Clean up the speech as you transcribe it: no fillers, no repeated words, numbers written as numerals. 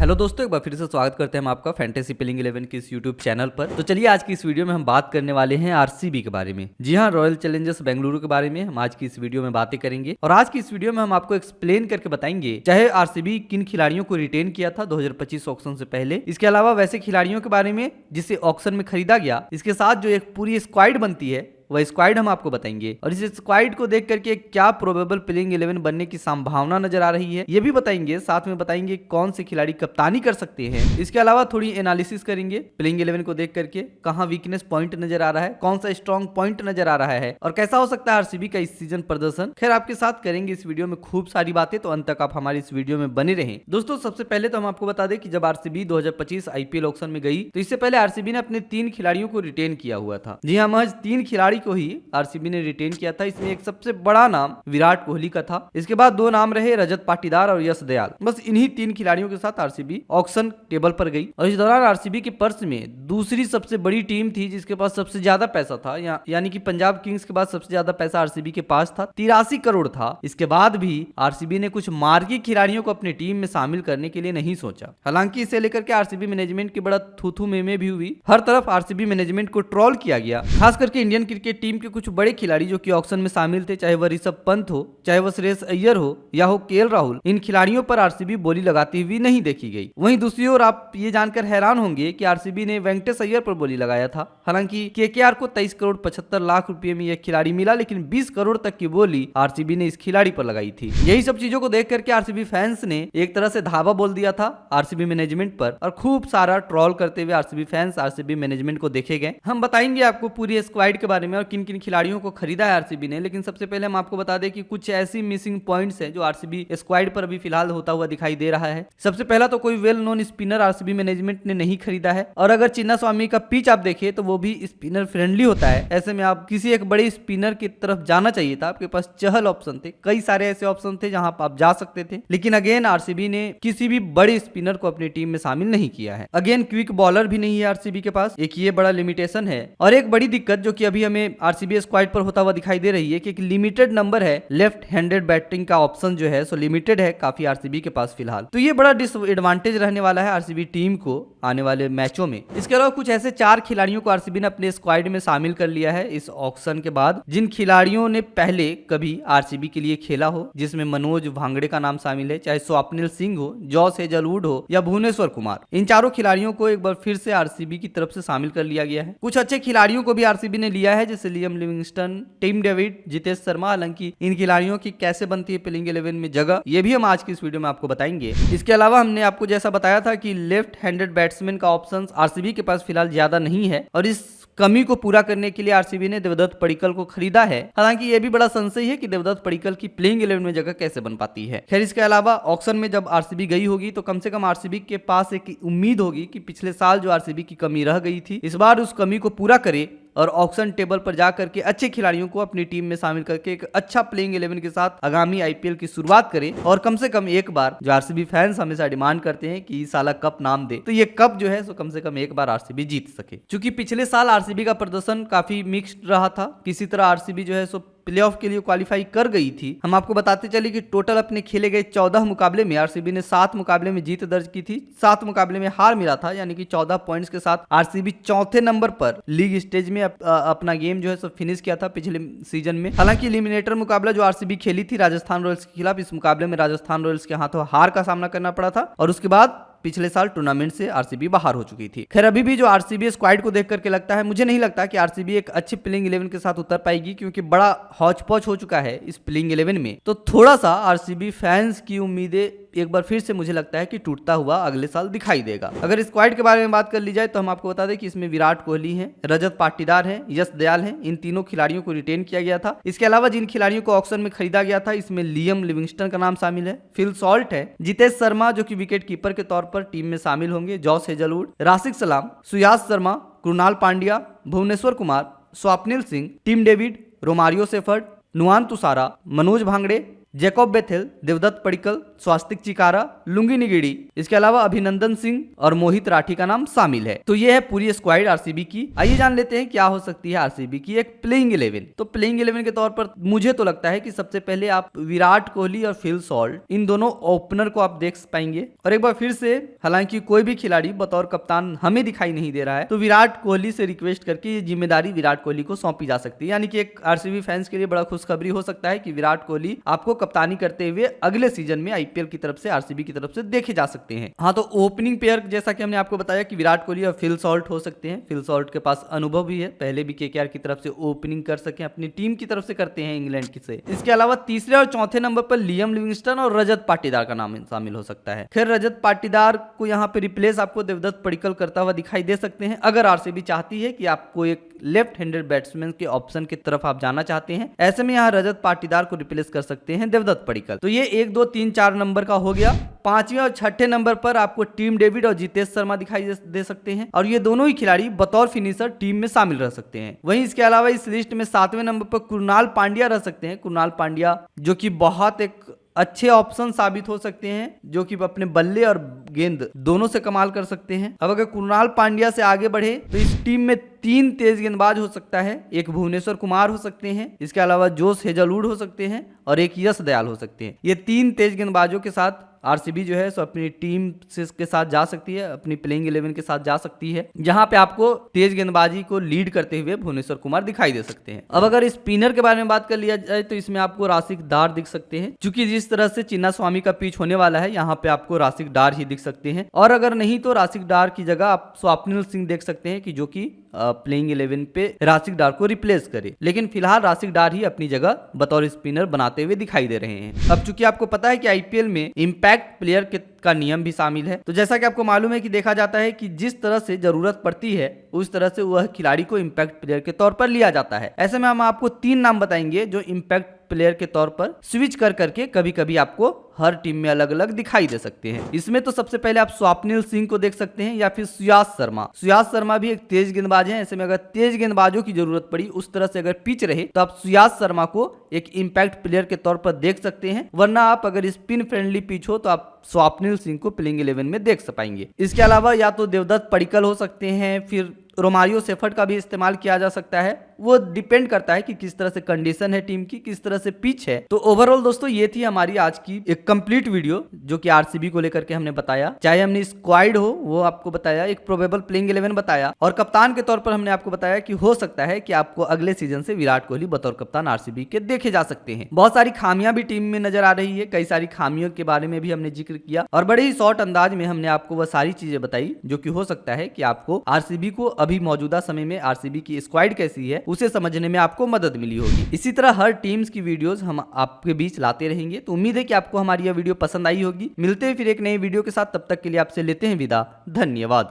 Hello दोस्तों, एक बार फिर से स्वागत करते हैं हम आपका फैंटेसी प्लेइंग 11 के इस यूट्यूब चैनल पर। तो चलिए आज की इस वीडियो में हम बात करने वाले हैं आरसीबी के बारे में। जी हाँ, रॉयल चैलेंजर्स बेंगलुरु के बारे में हम आज की इस वीडियो में बातें करेंगे। और आज की इस वीडियो में हम आपको एक्सप्लेन करके बताएंगे चाहे आरसीबी किन खिलाड़ियों को रिटेन किया था 2025 ऑक्शन से पहले, इसके अलावा वैसे खिलाड़ियों के बारे में जिसे ऑक्शन में खरीदा गया, इसके साथ जो एक पूरी स्क्वाड बनती है वह स्क्वाड हम आपको बताएंगे। और इस स्क्वाड को देख करके क्या प्रोबेबल प्लेइंग 11 बनने की संभावना नजर आ रही है ये भी बताएंगे। साथ में बताएंगे कौन से खिलाड़ी कप्तानी कर सकते हैं। इसके अलावा थोड़ी एनालिसिस करेंगे प्लेइंग 11 को देख करके, कहां वीकनेस पॉइंट नजर आ रहा है, कौन सा स्ट्रॉन्ग पॉइंट नजर आ रहा है और कैसा हो सकता है आरसीबी का इस सीजन प्रदर्शन। खैर आपके साथ करेंगे इस वीडियो में खूब सारी बातें, तो अंत तक आप हमारी इस वीडियो में बने रहें। दोस्तों सबसे पहले तो हम आपको बता दें कि जब आरसीबी 2025 आईपीएल ऑक्शन में गई तो इससे पहले आरसीबी ने अपने 3 खिलाड़ियों को रिटेन किया हुआ था। जी हाँ, महज 3 खिलाड़ी को ही आरसीबी ने रिटेन किया था। इसमें एक सबसे बड़ा नाम विराट कोहली का था, इसके बाद 2 नाम रहे रजत पाटीदार और यश दयाल। बस इन्हीं 3 खिलाड़ियों के साथ आरसीबी ऑक्शन टेबल पर गई। और इस दौरान आरसीबी के पर्स में दूसरी सबसे बड़ी टीम थी जिसके पास सबसे ज्यादा पैसा था, यानी कि पंजाब किंग्स के बाद सबसे ज्यादा पैसा आरसीबी के पास था, 83 करोड़ था। इसके बाद भी आरसीबी ने कुछ मार्की खिलाड़ियों को अपनी टीम में शामिल करने के लिए नहीं सोचा। हालांकि इसे लेकर के आरसीबी मैनेजमेंट की बड़ा थू में भी हुई। हर तरफ आरसीबी मैनेजमेंट को ट्रोल किया गया, खास करके इंडियन क्रिकेट टीम के कुछ बड़े खिलाड़ी जो कि ऑक्शन में शामिल थे, चाहे वह ऋषभ पंत हो, चाहे वह श्रेयस अय्यर हो या हो केएल राहुल। इन खिलाड़ियों पर आरसीबी बोली लगाती हुई नहीं देखी गई। वहीं दूसरी ओर आप ये जानकर हैरान होंगे कि आरसीबी ने वेंकटेश अय्यर पर बोली लगाया था। हालांकि केकेआर को 23 करोड़ 75 लाख रुपए में यह खिलाड़ी मिला, लेकिन 20 करोड़ तक की बोली आरसीबी ने इस खिलाड़ी पर लगाई थी। यही सब चीजों को देख करके आरसीबी फैंस ने एक तरह से धावा बोल दिया था आरसीबी मैनेजमेंट पर, और खूब सारा ट्रोल करते हुए आरसीबी फैंस आरसीबी मैनेजमेंट को देखे गए। हम बताएंगे आपको पूरी स्क्वाड के बारे में और किन किन खिलाड़ियों को खरीदा है आरसीबी ने। लेकिन सबसे पहले हम आपको बता दें कि कुछ ऐसी मिसिंग पॉइंट्स हैं जो आरसीबी स्क्वाड पर अभी फिलहाल होता हुआ दिखाई दे रहा है। सबसे पहला तो कोई well known spinner RCB management ने नहीं खरीदा है। और अगर चिन्नास्वामी का पिच आप देखें तो वो भी स्पिनर फ्रेंडली होता है। ऐसे में आप किसी एक बड़े स्पिनर की तरफ जाना चाहिए था। आपके पास चहल ऑप्शन थे, कई सारे ऐसे ऑप्शन थे जहां आप जा सकते थे, लेकिन अगेन आरसीबी ने किसी भी बड़े स्पिनर को अपनी टीम में शामिल नहीं किया है। अगेन क्विक बॉलर भी नहीं है आरसीबी के पास, एक ये बड़ा लिमिटेशन है। और एक बड़ी दिक्कत जो कि अभी हमें आरसीबी स्क्वाड पर होता हुआ दिखाई दे रही है कि एक लिमिटेड नंबर है लेफ्ट हैंडेड बैटिंग का ऑप्शन जो है सो लिमिटेड है काफी आरसीबी के पास फिलहाल। तो ये बड़ा डिसएडवांटेज रहने वाला है आरसीबी टीम को आने वाले मैचों में। इसके अलावा कुछ ऐसे 4 खिलाड़ियों को आरसीबी ने अपने स्क्वाड में शामिल कर लिया है इस ऑक्शन के बाद, जिन खिलाड़ियों ने पहले कभी आरसीबी के लिए खेला हो, जिसमें मनोज भांगड़े का नाम शामिल है, चाहे स्वप्निल सिंह हो, जॉस हेजलवुड हो या भुवनेश्वर कुमार। इन चारों खिलाड़ियों को एक बार फिर से आरसीबी की तरफ से शामिल कर लिया गया है। कुछ अच्छे खिलाड़ियों को भी आरसीबी ने लिया है, जैसे Liam Livingstone, Tim David, Jitesh Sharma. हालांकि इन खिलाड़ियों की कैसे बनती है प्लेइंग 11 में जगह, ये भी हम आज की इस वीडियो में आपको बताएंगे। इसके अलावा हमने आपको जैसा बताया था कि लेफ्ट हैंडेड बैट्समैन का ऑप्शन आरसीबी के पास फिलहाल ज्यादा नहीं है, और इस कमी को पूरा करने के लिए आरसीबी ने देवदत्त पडिक्कल को खरीदा है। हालांकि यह भी बड़ा संशय है कि देवदत्त पडिक्कल की प्लेइंग 11 में जगह कैसे बन पाती है। खैर इसके अलावा ऑक्शन में जब आरसीबी गई होगी तो कम से कम आरसीबी के पास एक उम्मीद होगी कि पिछले साल जो आरसीबी की कमी रह गई थी, इस बार उस कमी को पूरा करे और ऑक्शन टेबल पर जाकर के अच्छे खिलाड़ियों को अपनी टीम में शामिल करके एक अच्छा प्लेइंग 11 के साथ आगामी आईपीएल की शुरुआत करे। और कम से कम एक बार, जो आरसीबी फैंस हमेशा डिमांड करते हैं कि साला कप नाम दे, तो ये कप जो है सो कम से कम एक बार आरसीबी जीत सके। क्योंकि पिछले साल आरसीबी का प्रदर्शन काफी मिक्स्ड रहा था, किसी तरह आरसीबी जो है सो प्लेऑफ के लिए क्वालिफाई कर गई थी। हम आपको बताते चले कि टोटल अपने खेले गए 14 मुकाबले में आरसीबी ने 7 मुकाबले में जीत दर्ज की थी, 7 मुकाबले में हार मिला था, यानी कि 14 पॉइंट्स के साथ आरसीबी चौथे नंबर पर लीग स्टेज में अपना गेम जो है सो फिनिश किया था पिछले सीजन में। हालांकि एलिमिनेटर मुकाबला जो आरसीबी खेली थी राजस्थान रॉयल्स के खिलाफ, इस मुकाबले में राजस्थान रॉयल्स के हाथों हार का सामना करना पड़ा था और उसके बाद पिछले साल टूर्नामेंट से आरसीबी बाहर हो चुकी थी। खैर अभी भी जो आरसीबी स्क्वाड को देख करके लगता है, मुझे नहीं लगता कि आरसीबी एक अच्छी प्लेइंग 11 के साथ उतर पाएगी, क्योंकि बड़ा हौच पौच हो चुका है इस प्लेइंग 11 में। तो थोड़ा सा आरसीबी फैंस की उम्मीदें एक बार फिर से मुझे लगता है कि टूटता हुआ अगले साल दिखाई देगा। अगर स्क्वाड के बारे में बात कर ली जाए तो हम आपको बता दें कि इसमें विराट कोहली है, रजत पाटीदार है, यश दयाल है, इन तीनों खिलाड़ियों को रिटेन किया गया था। इसके अलावा जिन खिलाड़ियों को ऑक्शन में खरीदा गया था, इसमें लियम लिविंगस्टन का नाम शामिल है, फिल सॉल्ट है, जितेश शर्मा जो कि विकेट कीपर के तौर पर टीम में शामिल होंगे, Jos Hazlewood, Rashid Salam, Suyash Sharma, Krunal Pandya, Bhuvneshwar Kumar, Swapnil Singh, Tim David, Romario Shepherd, Nuwan Thushara, Manoj भांगड़े, Jacob Bethell, Devdutt Padikkal, Swastik Chikara, Lungi Ngidi, इसके अलावा अभिनंदन सिंह और मोहित राठी का नाम शामिल है। तो ये है पूरी स्क्वाड आरसीबी की। आइए जान लेते हैं क्या हो सकती है आरसीबी की एक प्लेइंग 11। तो प्लेइंग 11 के तौर पर मुझे तो लगता है कि सबसे पहले आप विराट कोहली और फिल सॉल्ट, इन दोनों ओपनर को आप देख पाएंगे। और एक बार फिर से, हालांकि कोई भी खिलाड़ी बतौर कप्तान हमें दिखाई नहीं दे रहा है, तो विराट कोहली से रिक्वेस्ट करके ये जिम्मेदारी विराट कोहली को सौंपी जा सकती है। यानी कि एक आरसीबी फैंस के लिए बड़ा खुशखबरी हो सकता है कि विराट कोहली आपको कप्तानी करते हुए अगले सीजन में आईपीएल की तरफ से, आरसीबी की तरफ से देखे जा सकते हैं। हाँ, तो ओपनिंग पेयर जैसा कि हमने आपको बताया कि विराट कोहली और फिल सॉल्ट हो सकते हैं। फिल सॉल्ट के पास अनुभव भी है, पहले भी केकेआर की तरफ से ओपनिंग कर सके, अपनी टीम की तरफ से करते हैं इंग्लैंड की से। इसके अलावा तीसरे और चौथे नंबर पर लियम लिविंगस्टन और रजत पाटीदार का नाम शामिल हो सकता है। खैर, रजत पाटीदार को यहाँ पे रिप्लेस आपको देवदत्त पडिक्कल करता हुआ दिखाई दे सकते हैं, अगर आरसीबी चाहती है कि आपको एक लेफ्ट हैंडेड बैट्समैन के ऑप्शन की तरफ आप जाना चाहते हैं। ऐसे में यहाँ रजत पाटीदार को रिप्लेस कर सकते हैं देवदत्त पडिक्कल। तो ये 1, 2, 3, 4 नंबर का हो गया। पांचवें और छठे नंबर पर आपको टीम डेविड और जितेश शर्मा दिखाई दे सकते हैं, और ये दोनों ही खिलाड़ी बतौर फिनिशर टीम में शामिल रह सकते हैं। वहीं इसके अलावा इस लिस्ट में 7वें नंबर पर कुणाल पांड्या रह सकते हैं। कुणाल पांड्या जो कि बहुत एक अच्छे ऑप्शन साबित हो सकते हैं, जो कि अपने बल्ले और गेंद दोनों से कमाल कर सकते हैं। अब अगर कुणाल पांड्या से आगे बढ़े तो इस टीम में 3 तेज गेंदबाज हो सकता है। एक भुवनेश्वर कुमार हो सकते हैं, इसके अलावा जोश हेजलवुड हो सकते हैं, और एक यश दयाल हो सकते हैं। ये 3 तेज गेंदबाजों के साथ आरसीबी जो है सो अपनी टीम के साथ जा सकती है, अपनी प्लेइंग 11 के साथ जा सकती है, जहां पे आपको तेज गेंदबाजी को लीड करते हुए भुवनेश्वर कुमार दिखाई दे सकते हैं। अब अगर स्पिनर के बारे में बात कर लिया जाए तो इसमें आपको राशिक डार दिख सकते हैं, क्योंकि जिस तरह से चिन्ना स्वामी का पिच होने वाला है, यहाँ पे आपको राशिक डार ही दिख सकते हैं। और अगर नहीं तो राशिक डार की जगह आप स्वप्निल सिंह देख सकते हैं, कि जो कि प्लेइंग 11 पे राशिक डार को रिप्लेस करे। लेकिन फिलहाल राशिक डार ही अपनी जगह बतौर स्पिनर बनाते हुए दिखाई दे रहे हैं। अब चूंकि आपको पता है कि आईपीएल में इंपैक्ट प्लेयर का नियम भी शामिल है, तो जैसा कि आपको मालूम है कि देखा जाता है कि जिस तरह से जरूरत पड़ती है उस तरह से वह खिलाड़ी को इंपैक्ट प्लेयर के तौर पर लिया जाता है। ऐसे में हम आपको 3 नाम बताएंगे जो इंपैक्ट प्लेयर के तौर पर स्विच कर करके कभी कभी आपको हर टीम में अलग अलग दिखाई दे सकते हैं। इसमें तो सबसे पहले आप स्वप्निल सिंह को देख सकते हैं, या फिर सुयाश शर्मा। सुयाश शर्मा भी एक तेज गेंदबाज है। ऐसे में अगर तेज गेंदबाजों की जरूरत पड़ी, उस तरह से अगर पिच रहे, तो आप सुयाश शर्मा को एक इंपैक्ट प्लेयर के तौर पर देख सकते हैं। वरना आप अगर स्पिन फ्रेंडली पिच हो तो आप स्वप्निल सिंह को प्लेइंग 11 में देख पाएंगे। इसके अलावा या तो देवदत्त पडिक्कल हो सकते हैं, फिर रोमारियो सेफर्ट का भी इस्तेमाल किया जा सकता है। वो डिपेंड करता है कि किस तरह से कंडीशन है टीम की, किस तरह से पिच है। तो ओवरऑल दोस्तों ये थी हमारी आज की एक कंप्लीट वीडियो, जो कि आरसीबी को लेकर के हमने बताया। चाहे हमने स्क्वाड हो वो आपको बताया, एक प्रोबेबल प्लेइंग 11 बताया, और कप्तान के तौर पर हमने आपको बताया कि हो सकता है कि आपको अगले सीजन से विराट कोहली बतौर कप्तान आरसीबी के देखे जा सकते हैं। बहुत सारी खामियां भी टीम में नजर आ रही है, कई सारी खामियों के बारे में भी हमने जिक्र किया, और बड़े ही शॉर्ट अंदाज में हमने आपको वह सारी चीजें बताई जो कि हो सकता है कि आपको आरसीबी को अभी मौजूदा समय में आरसीबी की स्क्वाड कैसी है उसे समझने में आपको मदद मिली होगी। इसी तरह हर टीम्स की वीडियोस हम आपके बीच लाते रहेंगे। तो उम्मीद है कि आपको हमारी यह वीडियो पसंद आई होगी। मिलते हैं फिर एक नई वीडियो के साथ, तब तक के लिए आपसे लेते हैं विदा। धन्यवाद।